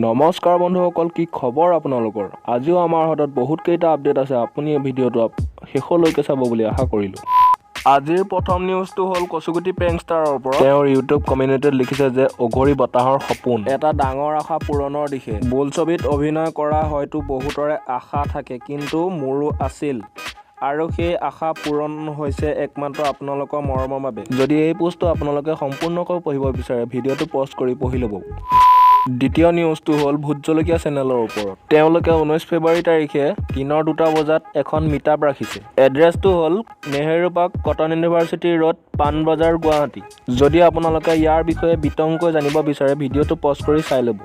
নমস্কাৰ বন্ধুসকল, কি খবৰ আপোনালোকৰ? আজিও আমাৰ হাতত বহুত কেইটা আপডেট আছে। আপুনি এই ভিডিঅ'টো শেষলৈকে চাব বুলি আশা কৰিলোঁ। আজিৰ প্ৰথম নিউজটো হ'ল কচুগুটি প্ৰেংষ্টাৰৰ ওপৰত। তেওঁৰ ইউটিউব কমিউনিটিত লিখিছে যে অঘৰী বতাহৰ সপোন এটা ডাঙৰ আশা পূৰণৰ দিশে। বোলছবিত অভিনয় কৰা হয়তো বহুতৰে আশা থাকে, কিন্তু মোৰো আছিল। আৰু সেই আশা পূৰণ হৈছে একমাত্ৰ আপোনালোকৰ মৰমৰ বাবে। যদি এই পোষ্টটো আপোনালোকে সম্পূৰ্ণকৈ পঢ়িব বিচাৰে, ভিডিঅ'টো পজ কৰি পঢ়ি ল'ব। দ্বিতীয় নিউজটো হ'ল ভোট জলকীয়া চেনেলৰ ওপৰত। তেওঁলোকে 19 ফেব্ৰুৱাৰী তাৰিখে দিনৰ 2টা বজাত এখন মিটআপ ৰাখিছে। এড্ৰেছটো হ'ল Nehru park, cotton university road, Panbazar, Guwahati. যদি আপোনালোকে ইয়াৰ বিষয়ে বিতংকৈ জানিব বিচাৰে, ভিডিঅ'টো পজ কৰি চাই ল'ব।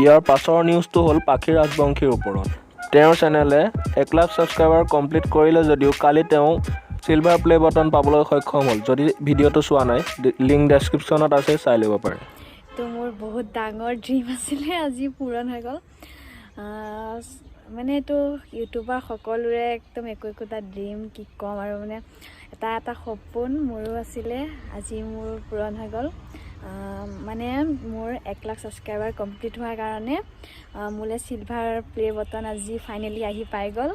ইয়াৰ পাছৰ নিউজটো হ'ল পাখি ৰাজবংশীৰ ওপৰত। তেওঁৰ চেনেলে 1 লাখ ছাবস্ক্ৰাইবাৰ কমপ্লিট কৰিলে যদিও কালি তেওঁ চিলভাৰ প্লে বটন পাবলৈ সক্ষম হ'ল। যদি ভিডিঅ'টো চোৱা নাই, লিংক ডেছক্ৰিপশ্যনত আছে, চাই ল'ব পাৰে। তো মোৰ বহুত ডাঙৰ ড্ৰিম আছিলে, আজি পূৰণ হৈ গ'ল। মানে এইটো ইউটিউবাৰ সকলোৰে একদম একোটা ড্ৰিম, কি ক'ম আৰু, মানে এটা সপোন মোৰো আছিলে, আজি মোৰ পূৰণ হৈ গ'ল। মানে মোৰ 1 লাখ ছাবস্ক্ৰাইবাৰ কমপ্লিট হোৱাৰ কাৰণে মোলৈ চিলভাৰ প্লে বটন আজি ফাইনেলি আহি পাই গ'ল।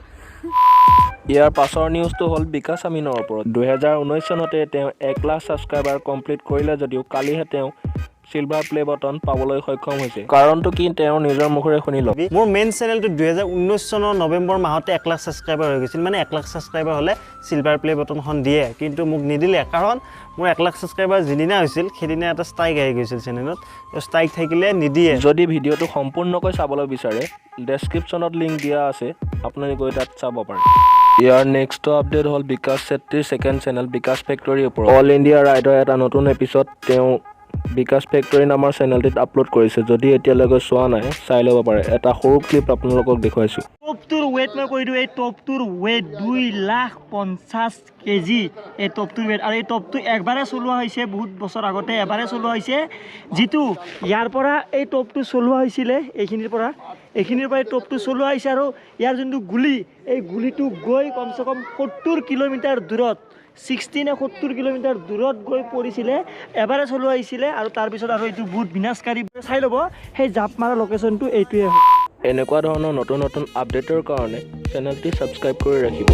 ইয়াৰ পাছৰ নিউজটো হ'ল বিকাশ আমিনৰ ওপৰত। 2019 চনতে তেওঁ 1 লাখ ছাবস্ক্ৰাইবাৰ কমপ্লিট কৰিলে যদিও কালিহে তেওঁ চিলভাৰ প্লে বটন পাবলৈ সক্ষম হৈছে। কাৰণটো কি, তেওঁ নিজৰ মুখেৰে শুনি লওক। মোৰ মেইন চেনেলটো 2019 চনৰ নৱেম্বৰ মাহতে 1 লাখ ছাবস্ক্ৰাইবাৰ হৈ গৈছিল। মানে 1 লাখ ছাবস্ক্ৰাইবাৰ হ'লে চিলভাৰ প্লে বটনখন দিয়ে, কিন্তু মোক নিদিলে। কাৰণ মোৰ 1 লাখ ছাবস্ক্ৰাইবাৰ যিদিনা হৈছিল সেইদিনা এটা ষ্ট্ৰাইক আহি গৈছিল চেনেলত। ষ্ট্ৰাইক থাকিলে নিদিয়ে। যদি ভিডিঅ'টো সম্পূৰ্ণকৈ চাবলৈ বিচাৰে, ডেছক্ৰিপশ্যনত লিংক দিয়া আছে, আপুনি গৈ তাত চাব পাৰে। ইয়াৰ নেক্সট আপডেট হ'ল বিকাশ চেত্ৰীৰ ছেকেণ্ড চেনেল বিকাশ ফেক্টৰীৰ ওপৰত। অল ইণ্ডিয়া ৰাইডৰ এটা নতুন এপিছড তেওঁ বিকাশ ফেক্টৰী নামৰ চেনেলটিত আপলোড কৰিছে। যদি এতিয়ালৈকে চোৱা নাই, চাই ল'ব পাৰে। এটা সৰু ক্লিপ আপোনালোকক দেখুৱাইছোঁ। টপটোৰ ৱেইট মই কৈ দিওঁ, এই টপটোৰ ৱেইট 2,50,000 কেজি। এই টপটোৰ ৱেইট, আৰু এই টপটো একবাৰে চলোৱা হৈছে, বহুত বছৰ আগতে এবাৰে চলোৱা হৈছে। যিটো ইয়াৰ পৰা এই টপটো চলোৱা হৈছিলে, এইখিনিৰ পৰা এই টপটো চলোৱা হৈছে, আৰু ইয়াৰ যোনটো গুলি, এই গুলিটো গৈ কমচে কম 70 কিলোমিটাৰ দূৰত, 60 নে 70 কিলোমিটাৰ দূৰত গৈ পৰিছিলে, এবাৰে চলোৱা আহিছিলে। আৰু তাৰপিছত আৰু এইটো বহুত বিনাশকাৰী, চাই ল'ব, সেই জাপ মাৰা লোকেশ্যনটো এইটোৱে হয়। এনেকুৱা ধৰণৰ নতুন আপডেটৰ কাৰণে চেনেলটি ছাবস্ক্ৰাইব কৰি ৰাখিব।